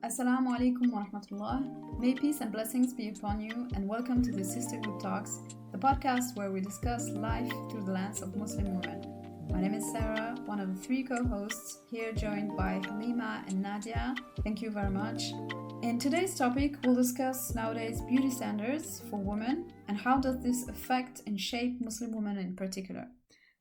Assalamu alaikum wa rahmatullah. May peace and blessings be upon you, and welcome to the Sisterhood Talks, the podcast where we discuss life through the lens of Muslim women. My name is Sarah, one of the three co-hosts, here joined by Haleema and Nadia. Thank you very much. In today's topic, we'll discuss nowadays beauty standards for women and how does this affect and shape Muslim women in particular.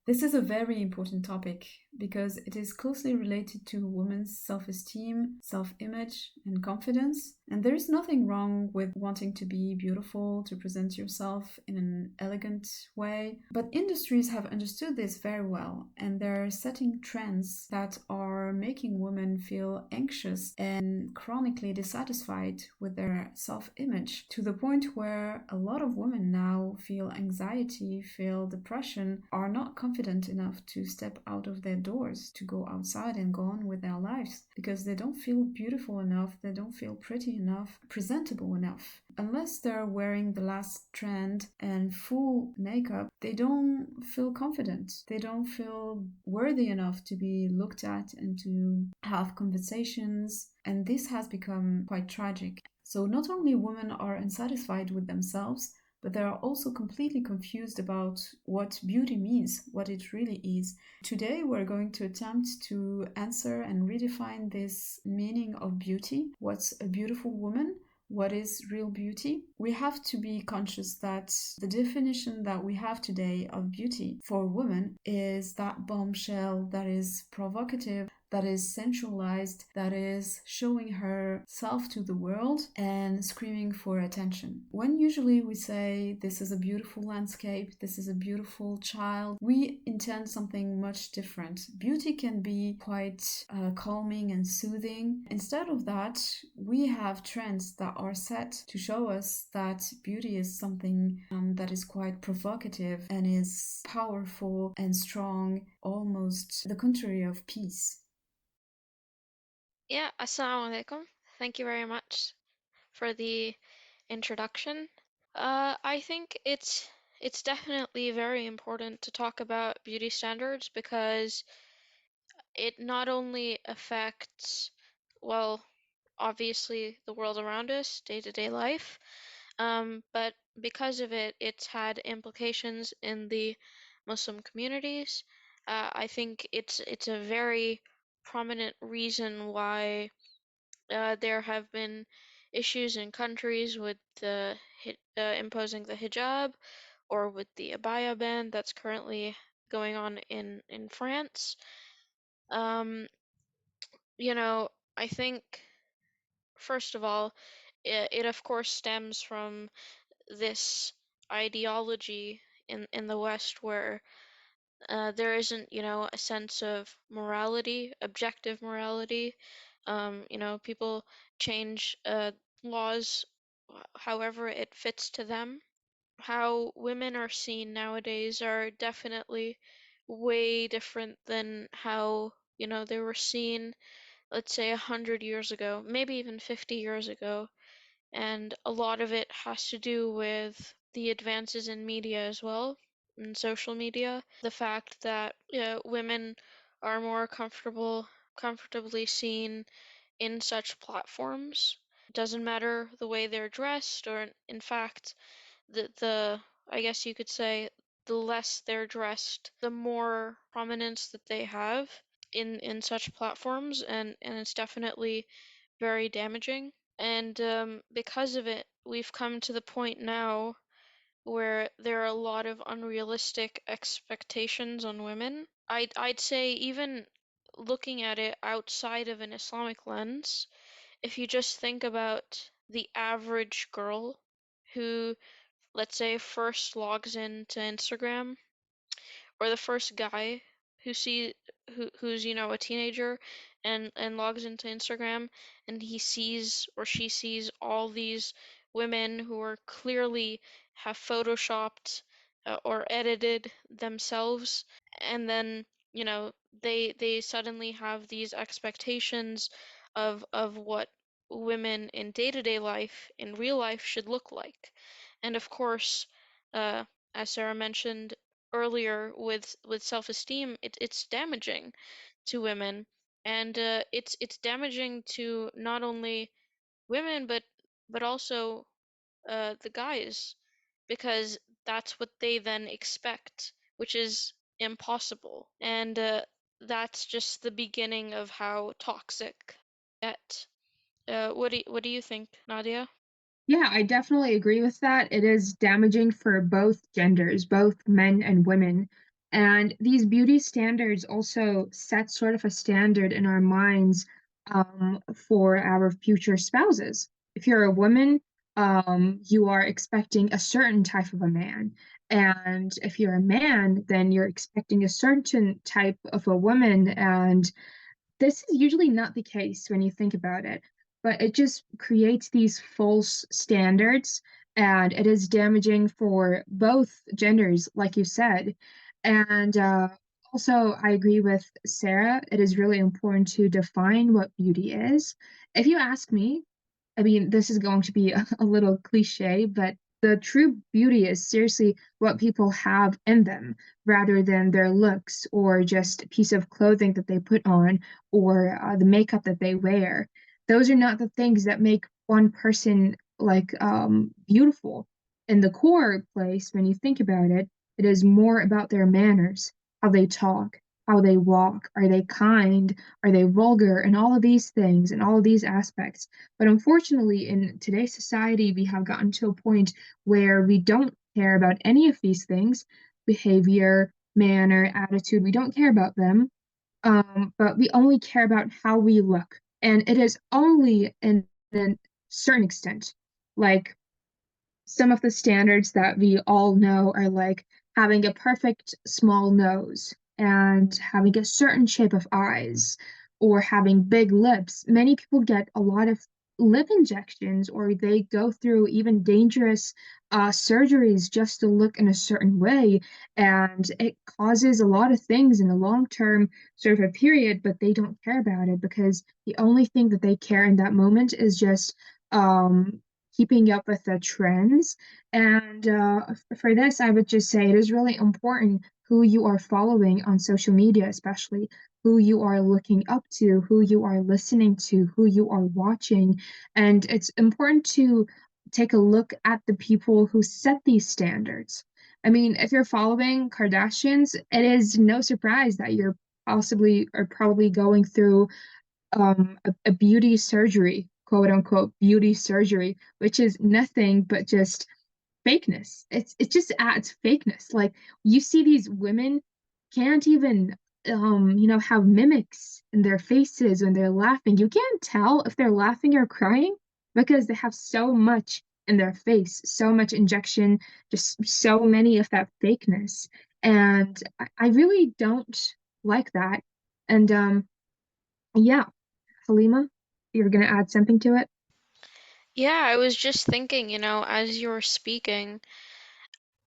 This is a very important topic because it is closely related to women's self-esteem, self-image, and confidence. And there is nothing wrong with wanting to be beautiful, to present yourself in an elegant way. But industries have understood this very well, and they're setting trends that are making women feel anxious and chronically dissatisfied with their self-image, to the point where a lot of women now feel anxiety, feel depression, are not confident enough to step out of their doors, to go outside and go on with their lives, because they don't feel beautiful enough, they don't feel pretty enough, presentable enough. Unless they're wearing the last trend and full makeup, they don't feel confident. They don't feel worthy enough to be looked at and to have conversations. And this has become quite tragic. So not only women are unsatisfied with themselves, but they are also completely confused about what beauty means, what it really is. Today, we're going to attempt to answer and redefine this meaning of beauty. What's a beautiful woman? What is real beauty? We have to be conscious that the definition that we have today of beauty for women is that bombshell that is provocative, that is sensualized, that is showing herself to the world and screaming for attention. When usually we say this is a beautiful landscape, this is a beautiful child, we intend something much different. Beauty can be quite calming and soothing. Instead of that, we have trends that are set to show us that beauty is something that is quite provocative and is powerful and strong, almost the contrary of peace. Yeah, assalamu alaikum. Thank you very much for the introduction. I think it's definitely very important to talk about beauty standards because it not only affects, well, obviously the world around us, day-to-day life, but because of it, it's had implications in the Muslim communities. I think it's a very prominent reason why there have been issues in countries with imposing the hijab or with the abaya ban that's currently going on in France. Um, you know, I think first of all, it of course stems from this ideology in the West where there isn't, a sense of morality, objective morality. People change laws however it fits to them. How women are seen nowadays are definitely way different than how, they were seen, let's say, 100 years ago, maybe even 50 years ago. And a lot of it has to do with the advances in media as well, in social media. The fact that women are more comfortably seen in such platforms. Doesn't matter the way they're dressed, or in fact, the I guess you could say the less they're dressed, the more prominence that they have in such platforms, and it's definitely very damaging. And because of it, we've come to the point now where there are a lot of unrealistic expectations on women. I'd say even looking at it outside of an Islamic lens, if you just think about the average girl who, let's say, first logs into Instagram, or the first guy who see who's a teenager and logs into Instagram, and he sees or she sees all these women who are clearly have photoshopped or edited themselves, and then they suddenly have these expectations of what women in day-to-day life, in real life, should look like. And of course, uh, as Sarah mentioned earlier, with self-esteem, it's damaging to women. and it's damaging to not only women but also the guys, because that's what they then expect, which is impossible. And that's just the beginning of how toxic it. What do you think, Nadia? Yeah, I definitely agree with that. It is damaging for both genders, both men and women. And these beauty standards also set sort of a standard in our minds for our future spouses. If you're a woman, you are expecting a certain type of a man. And if you're a man, then you're expecting a certain type of a woman. And this is usually not the case when you think about it, but it just creates these false standards, and it is damaging for both genders, like you said. And also, I agree with Sarah. It is really important to define what beauty is. If you ask me, I mean, this is going to be a little cliche, but the true beauty is seriously what people have in them rather than their looks or just a piece of clothing that they put on or the makeup that they wear. Those are not the things that make one person like beautiful. In the core place, when you think about it, it is more about their manners, how they talk, how they walk, are they kind, are they vulgar, and all of these things and all of these aspects. But unfortunately, in today's society, we have gotten to a point where we don't care about any of these things, behavior, manner, attitude. We don't care about them, but we only care about how we look. And it is only in a certain extent. Like some of the standards that we all know are like having a perfect small nose and having a certain shape of eyes or having big lips. Many people get a lot of lip injections or they go through even dangerous surgeries just to look in a certain way. And it causes a lot of things in a long term sort of a period, but they don't care about it because the only thing that they care in that moment is just keeping up with the trends. And for this, I would just say it is really important who you are following on social media, especially who you are looking up to, who you are listening to, who you are watching. And it's important to take a look at the people who set these standards. I mean, if you're following Kardashians, it is no surprise that you're possibly or probably going through a beauty surgery, quote unquote beauty surgery, which is nothing but just fakeness. It just adds fakeness. Like you see these women can't even have mimics in their faces when they're laughing. You can't tell if they're laughing or crying because they have so much in their face, so much injection, just so many of that fakeness. And I really don't like that. And yeah, Haleema, you're gonna add something to it? Yeah, I was just thinking, as you were speaking,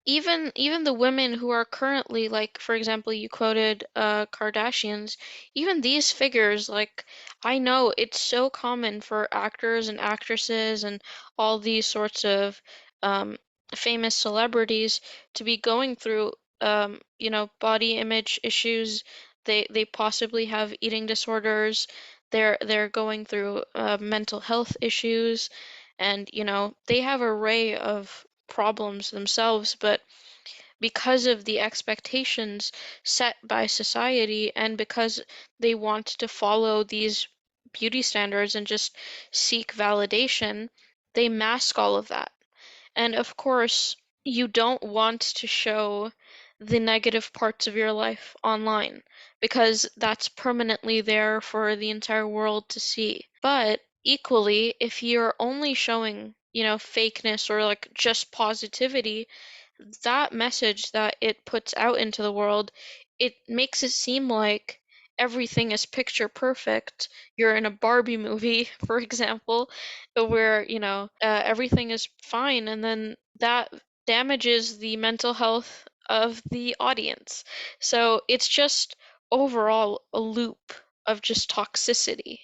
even the women who are currently, like, for example, you quoted Kardashians, even these figures, like, I know it's so common for actors and actresses and all these sorts of um, famous celebrities to be going through body image issues. They possibly have eating disorders. They're going through mental health issues, and they have an array of problems themselves, but because of the expectations set by society and because they want to follow these beauty standards and just seek validation, they mask all of that. And of course, you don't want to show the negative parts of your life online because that's permanently there for the entire world to see. But equally, if you're only showing, fakeness or like just positivity, that message that it puts out into the world, it makes it seem like everything is picture perfect. You're in a Barbie movie, for example, where, everything is fine, and then that damages the mental health of the audience. So it's just overall a loop of just toxicity.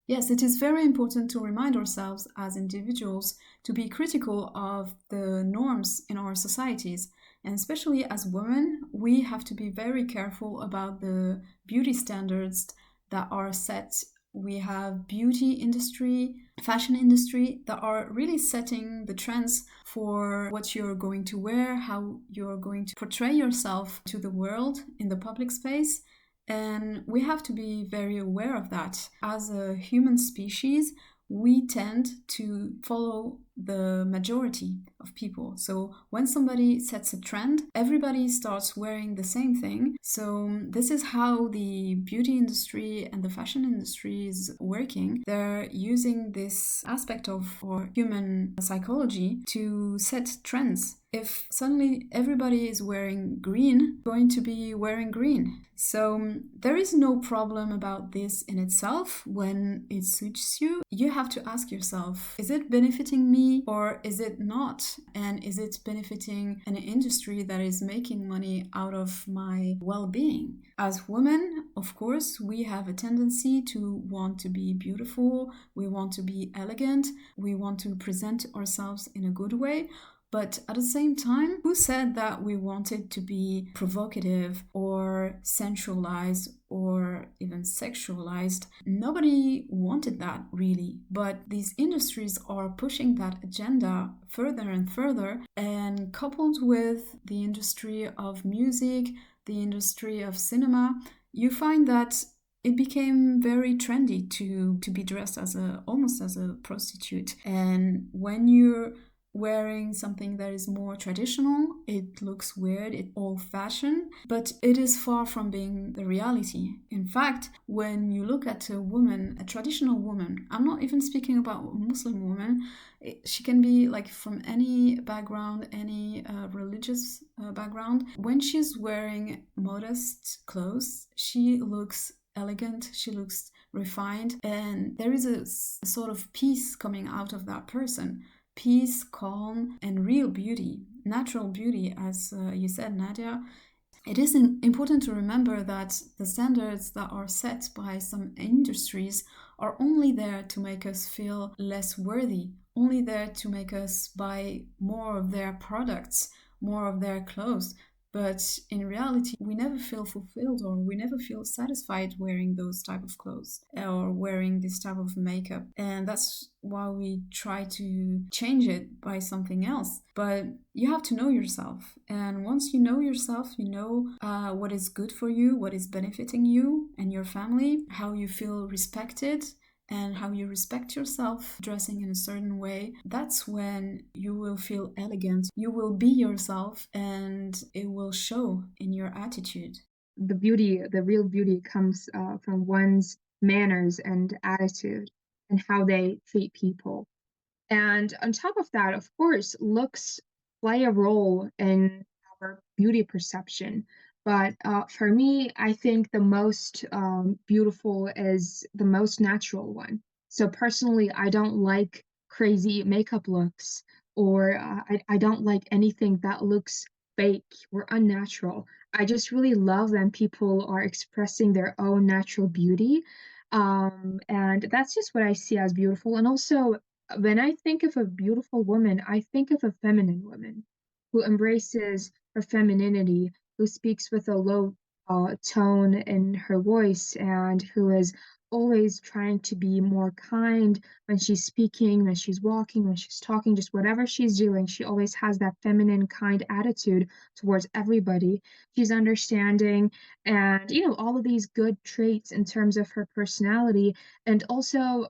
Yes, it is very important to remind ourselves as individuals to be critical of the norms in our societies. And especially as women, we have to be very careful about the beauty standards that are set. We have beauty industry, fashion industry that are really setting the trends for what you're going to wear, how you're going to portray yourself to the world in the public space. And we have to be very aware of that. As a human species, we tend to follow the majority of people. So when somebody sets a trend, everybody starts wearing the same thing. So this is how the beauty industry and the fashion industry is working. They're using this aspect of our human psychology to set trends. If suddenly everybody is wearing green, going to be wearing green. So there is no problem about this in itself when it suits you. You have to ask yourself, is it benefiting me or is it not? And is it benefiting an industry that is making money out of my well-being? As women, of course, we have a tendency to want to be beautiful. We want to be elegant. We want to present ourselves in a good way. But at the same time, who said that we wanted to be provocative or sensualized or even sexualized? Nobody wanted that really. But these industries are pushing that agenda further and further. And coupled with the industry of music, the industry of cinema, you find that it became very trendy to be dressed as almost as a prostitute. And when you're wearing something that is more traditional, it looks weird, it's old-fashioned, but it is far from being the reality. In fact, when you look at a woman, a traditional woman, I'm not even speaking about a Muslim woman, she can be like from any background, any religious background. When she's wearing modest clothes, she looks elegant, she looks refined, and there is a sort of peace coming out of that person. Peace, calm, and real beauty, natural beauty, as you said, Nadia. It is important to remember that the standards that are set by some industries are only there to make us feel less worthy, only there to make us buy more of their products, more of their clothes. But in reality, we never feel fulfilled or we never feel satisfied wearing those type of clothes or wearing this type of makeup. And that's why we try to change it by something else. But you have to know yourself. And once you know yourself, you know what is good for you, what is benefiting you and your family, how you feel respected, and how you respect yourself dressing in a certain way, that's when you will feel elegant. You will be yourself and it will show in your attitude. The beauty, the real beauty comes from one's manners and attitude and how they treat people. And on top of that, of course, looks play a role in our beauty perception. But for me, I think the most beautiful is the most natural one. So personally, I don't like crazy makeup looks, or I don't like anything that looks fake or unnatural. I just really love when people are expressing their own natural beauty. And that's just what I see as beautiful. And also, when I think of a beautiful woman, I think of a feminine woman who embraces her femininity, who speaks with a low tone in her voice, and who is always trying to be more kind when she's speaking, when she's walking, when she's talking, just whatever she's doing. She always has that feminine, kind attitude towards everybody. She's understanding, and all of these good traits in terms of her personality. And also,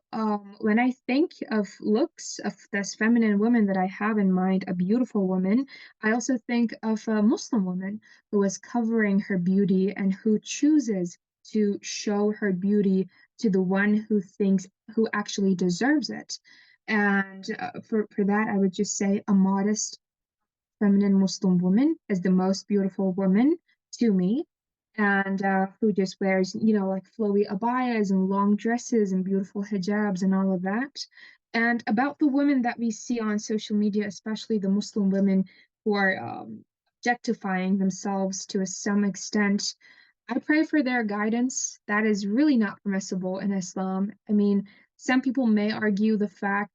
when I think of looks of this feminine woman that I have in mind, a beautiful woman, I also think of a Muslim woman who is covering her beauty and who chooses to show her beauty to the one who actually deserves it. And for that, I would just say a modest feminine Muslim woman is the most beautiful woman to me, and who just wears, like flowy abayas and long dresses and beautiful hijabs and all of that. And about the women that we see on social media, especially the Muslim women who are objectifying themselves to some extent, I pray for their guidance. That is really not permissible in Islam. I mean, some people may argue that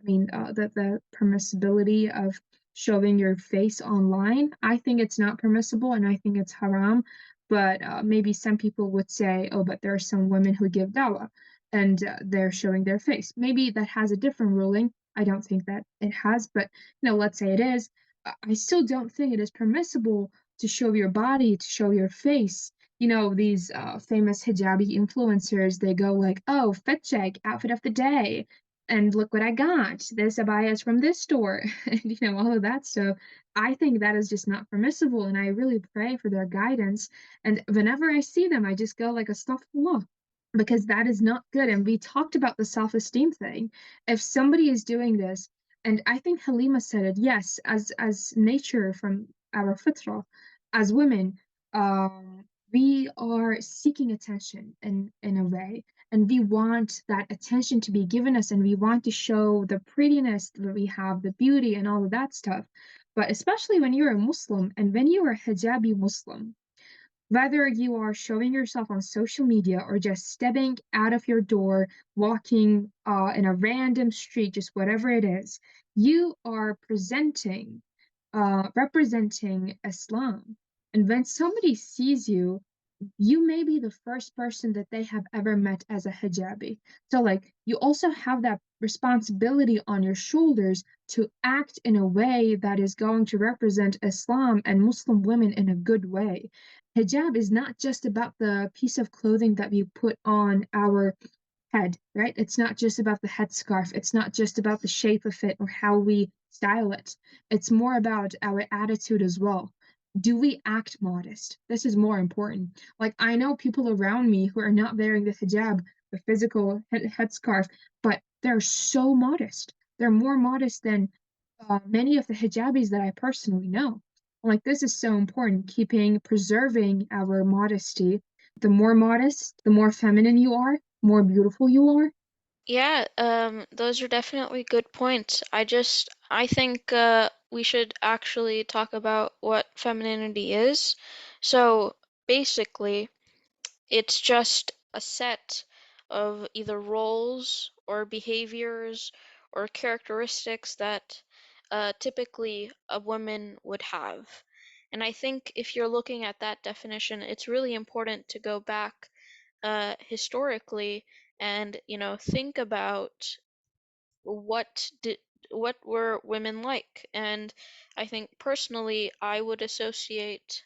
the permissibility of showing your face online. I think it's not permissible and I think it's haram. but maybe some people would say, oh, but there are some women who give dawah and they're showing their face. Maybe that has a different ruling. I don't think that it has, but let's say it is. I still don't think it is permissible to show your body, to show your face. These famous hijabi influencers, they go like, oh, fit check, outfit of the day. And look what I got. This abaya is from this store. And, all of that stuff. I think that is just not permissible. And I really pray for their guidance. And whenever I see them, I just go like, astaghfirullah, because that is not good. And we talked about the self-esteem thing. If somebody is doing this, and I think Haleema said it, yes, as nature from our fitra, as women, we are seeking attention in a way, and we want that attention to be given us, and we want to show the prettiness that we have, the beauty and all of that stuff. But especially when you're a Muslim and when you are a hijabi Muslim, whether you are showing yourself on social media or just stepping out of your door, walking in a random street, just whatever it is, you are representing Islam. And when somebody sees you, you may be the first person that they have ever met as a hijabi. So, like, you also have that responsibility on your shoulders to act in a way that is going to represent Islam and Muslim women in a good way. Hijab is not just about the piece of clothing that we put on our head, right? It's not just about the headscarf. It's not just about the shape of it or how we style it. It's more about our attitude as well. Do we act modest? This is more important. Like, I know people around me who are not wearing the hijab, the physical headscarf, but they're so modest. They're more modest than many of the hijabis that I personally know. Like, this is so important, preserving our modesty. The more modest, the more feminine you are, more beautiful you are. Yeah, those are definitely good points. I think we should actually talk about what femininity is. So basically, it's just a set of either roles or behaviors or characteristics that typically a woman would have. And I think if you're looking at that definition, it's really important to go back historically and think about what did what were women like. And I think personally I would associate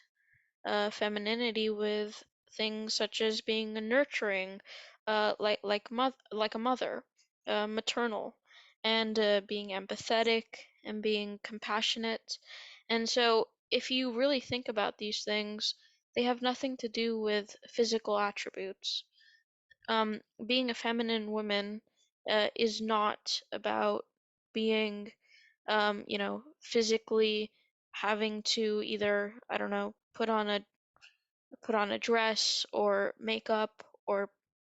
femininity with things such as being nurturing, like a mother, maternal, and being empathetic and being compassionate. And so, if you really think about these things, they have nothing to do with physical attributes. Being a feminine woman is not about being, physically having to either, I don't know, put on a dress or makeup or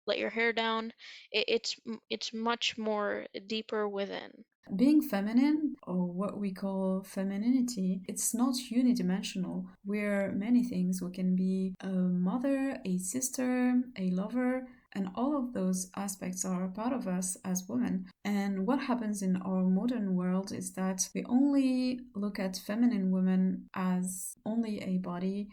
let your hair down. It's much more deeper within. Being feminine, or what we call femininity, it's not unidimensional. We're many things. We can be a mother, a sister, a lover, and all of those aspects are a part of us as women. And what happens in our modern world is that we only look at feminine women as only a body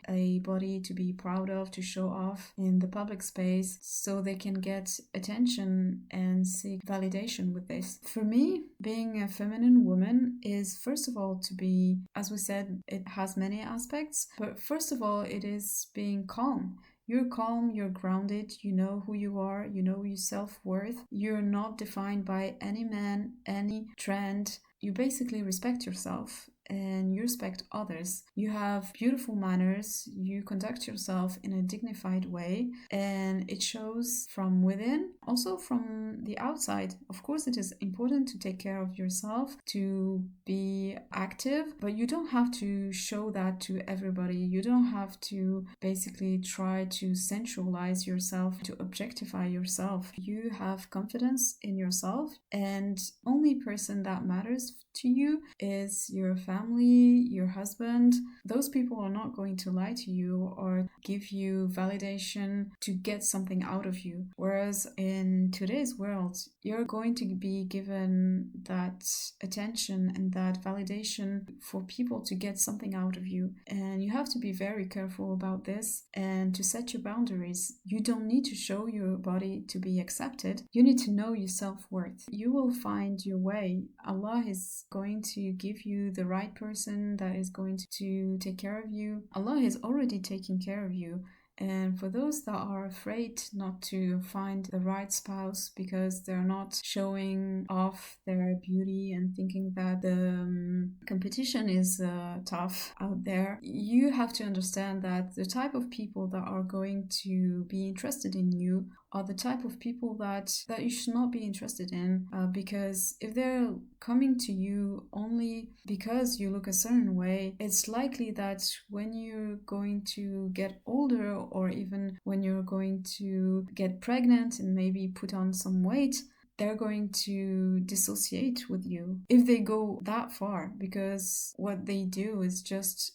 to be proud of, to show off in the public space so they can get attention and seek validation with this. For me, being a feminine woman is, first of all, to be, as we said, it has many aspects, but first of all, it is being calm. You're calm, you're grounded, you know who you are, you know your self-worth. You're not defined by any man, any trend. You basically respect yourself and you respect others. You have beautiful manners, you conduct yourself in a dignified way, and it shows from within, also from the outside. Of course, it is important to take care of yourself, to be active, but you don't have to show that to everybody. You don't have to basically try to sensualize yourself, to objectify yourself. You have confidence in yourself, and only person that matters to you is your family family, your husband, those people are not going to lie to you or give you validation to get something out of you. Whereas in today's world, you're going to be given that attention and that validation for people to get something out of you. And you have to be very careful about this and to set your boundaries. You don't need to show your body to be accepted. You need to know your self-worth. You will find your way. Allah is going to give you the right person that is going to take care of you. Allah is already taking care of you. And for those that are afraid not to find the right spouse because they're not showing off their beauty and thinking that the competition is tough out there, you have to understand that the type of people that are going to be interested in you are the type of people that you should not be interested in, because if they're coming to you only because you look a certain way, it's likely that when you're going to get older or even when you're going to get pregnant and maybe put on some weight, they're going to dissociate with you if they go that far, because what they do is just,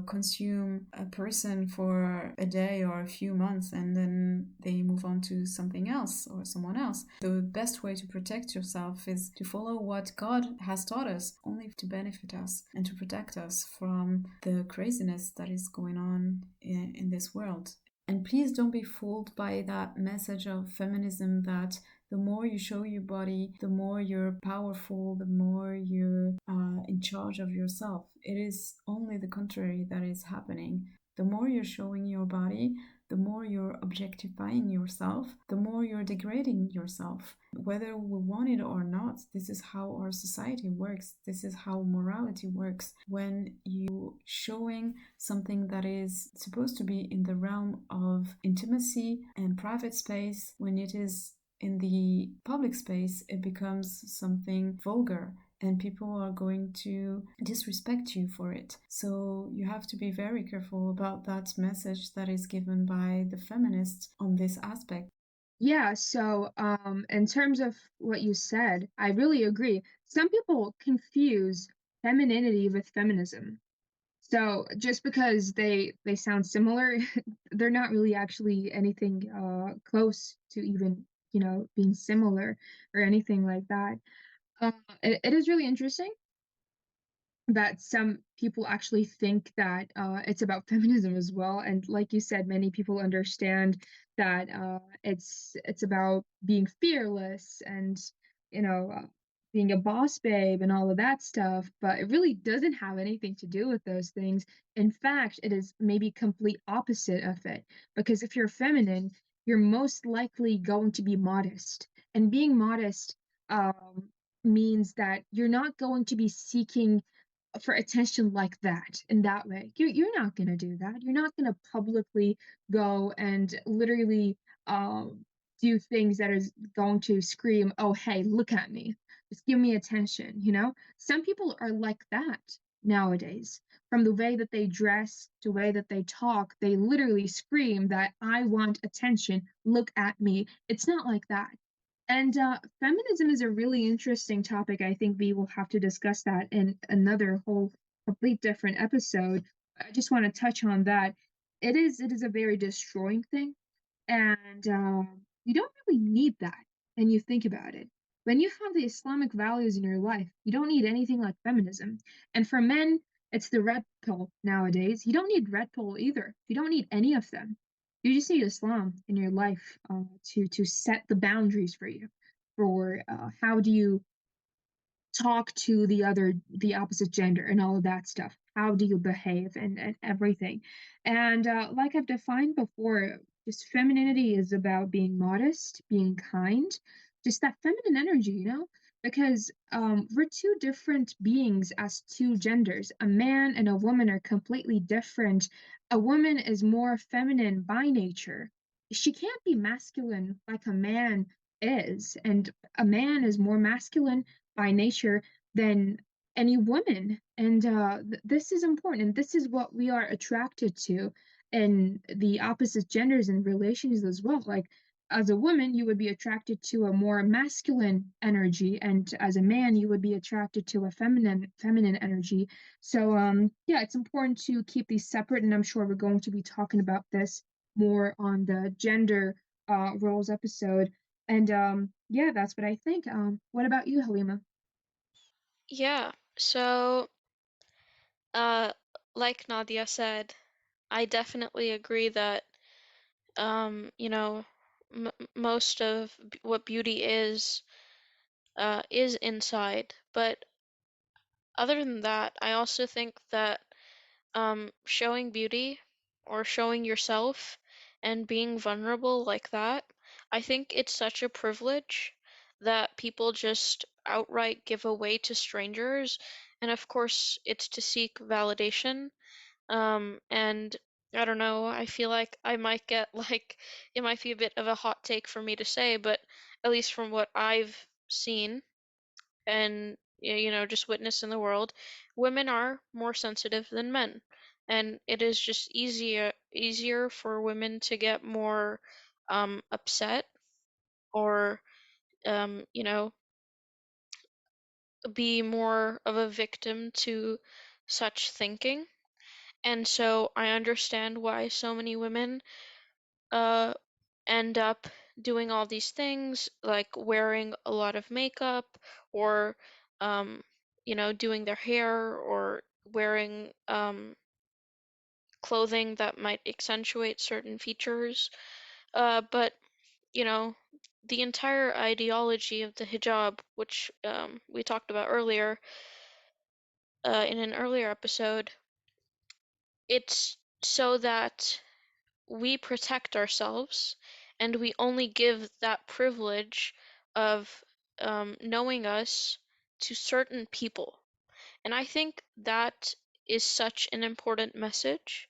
consume a person for a day or a few months and then they move on to something else or someone else. The best way to protect yourself is to follow what God has taught us, only to benefit us and to protect us from the craziness that is going on in this world. And please don't be fooled by that message of feminism that the more you show your body, the more you're powerful, the more you're in charge of yourself. It is only the contrary that is happening. The more you're showing your body, the more you're objectifying yourself, the more you're degrading yourself. Whether we want it or not, this is how our society works. This is how morality works. When you showing something that is supposed to be in the realm of intimacy and private space, when it is in the public space, it becomes something vulgar and people are going to disrespect you for it. So you have to be very careful about that message that is given by the feminists on this aspect. Yeah, so in terms of what you said, I really agree. Some people confuse femininity with feminism. So just because they sound similar, they're not really actually anything close to even, being similar or anything like that. It is really interesting that some people actually think that it's about feminism as well. And like you said, many people understand that it's about being fearless and being a boss babe and all of that stuff. But it really doesn't have anything to do with those things. In fact, it is maybe complete opposite of it. Because if you're feminine, you're most likely going to be modest. And being modest means that you're not going to be seeking for attention like that in that way. You're not gonna do that. You're not gonna publicly go and literally do things that is going to scream, "Oh, hey, look at me. Just give me attention," you know? Some people are like that nowadays. From the way that they dress to the way that they talk, they literally scream that I want attention. Look at me. It's not like that. And feminism is a really interesting topic. I think we will have to discuss that in another whole complete different episode. I just want to touch on that. It is a very destroying thing, and you don't really need that. And you think about it. When you have the Islamic values in your life, you don't need anything like feminism. And for men, it's the red pill nowadays. You don't need red pill either. You don't need any of them. You just need Islam in your life to set the boundaries for you. For how do you talk to the opposite gender and all of that stuff? How do you behave and everything? And like I've defined before, just femininity is about being modest, being kind, just that feminine energy, because we're two different beings as two genders. A man and a woman are completely different. A woman is more feminine by nature. She can't be masculine like a man is, and a man is more masculine by nature than any woman. And this is important, and this is what we are attracted to in the opposite genders and relations as well. Like as a woman, you would be attracted to a more masculine energy, and as a man, you would be attracted to a feminine energy. So yeah, it's important to keep these separate, and I'm sure we're going to be talking about this more on the gender roles episode. And yeah, that's what I think. What about you, Halima? Yeah. So, uh, like Nadia said, I definitely agree that, you know, most of what beauty is inside. But other than that, I also think that showing beauty or showing yourself and being vulnerable like that, I think it's such a privilege that people just outright give away to strangers. And of course, it's to seek validation. And I don't know, I feel like I might get like, it might be a bit of a hot take for me to say, but at least from what I've seen, and just witness in the world, women are more sensitive than men, and it is just easier for women to get more upset, or um, you know be more of a victim to such thinking. And so I understand why so many women uh end up doing all these things, like wearing a lot of makeup, or um, doing their hair, or wearing clothing that might accentuate certain features. But you know, the entire ideology of the hijab, which we talked about earlier in an earlier episode, it's so that we protect ourselves, and we only give that privilege of knowing us to certain people. And I think that is such an important message.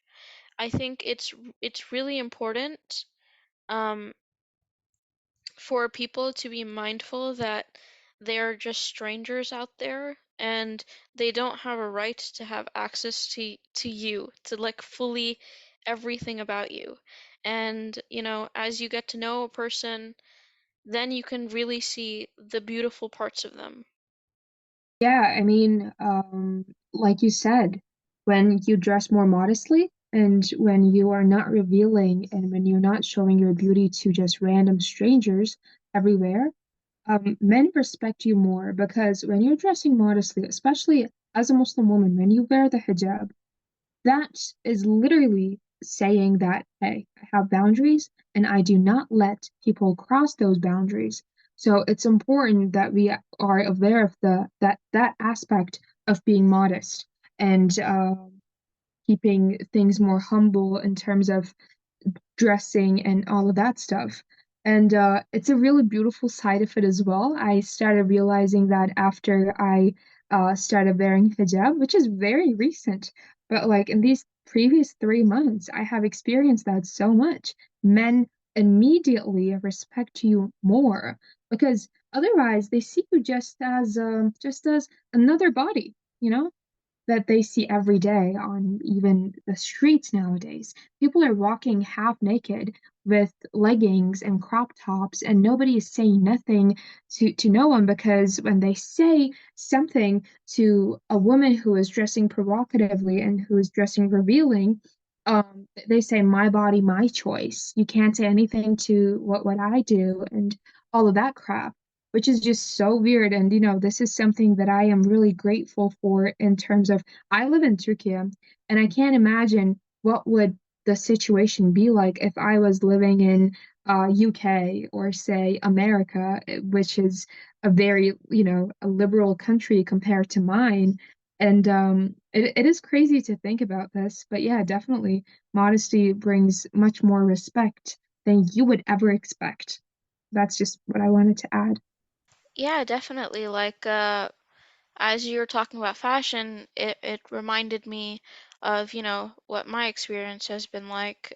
I think it's really important um, for people to be mindful that they're just strangers out there, and they don't have a right to have access to you, to like fully everything about you. And as you get to know a person, then you can really see the beautiful parts of them. Yeah, I mean, like you said, when you dress more modestly and when you are not revealing and when you're not showing your beauty to just random strangers everywhere, men respect you more because when you're dressing modestly, especially as a Muslim woman, when you wear the hijab, that is literally saying that, hey, I have boundaries and I do not let people cross those boundaries. So it's important that we are aware of that aspect of being modest and keeping things more humble in terms of dressing and all of that stuff. And it's a really beautiful side of it as well. I started realizing that after I started wearing hijab, which is very recent, but like in these previous 3 months, I have experienced that so much. Men immediately respect you more because otherwise they see you just as another body, you know? That they see every day on even the streets nowadays. People are walking half naked with leggings and crop tops, and nobody is saying nothing to no one because when they say something to a woman who is dressing provocatively and who is dressing revealing, they say, "My body, my choice. You can't say anything to what I do," and all of that crap, which is just so weird. And this is something that I am really grateful for in terms of I live in Turkey, and I can't imagine what would the situation be like if I was living in UK or say America, which is a very, a liberal country compared to mine. And it is crazy to think about this, but yeah, definitely modesty brings much more respect than you would ever expect. That's just what I wanted to add. Yeah, definitely. Like as you were talking about fashion, it reminded me of, what my experience has been like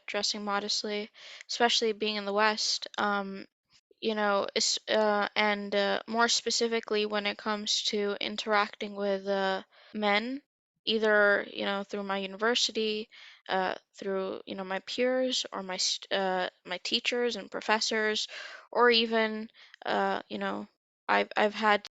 dressing modestly, especially being in the West. And more specifically when it comes to interacting with men, either, through my university, through my peers or my teachers and professors, or even I've had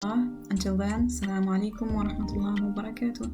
Until then, Assalamu alaikum wa rahmatullahi wa barakatuh.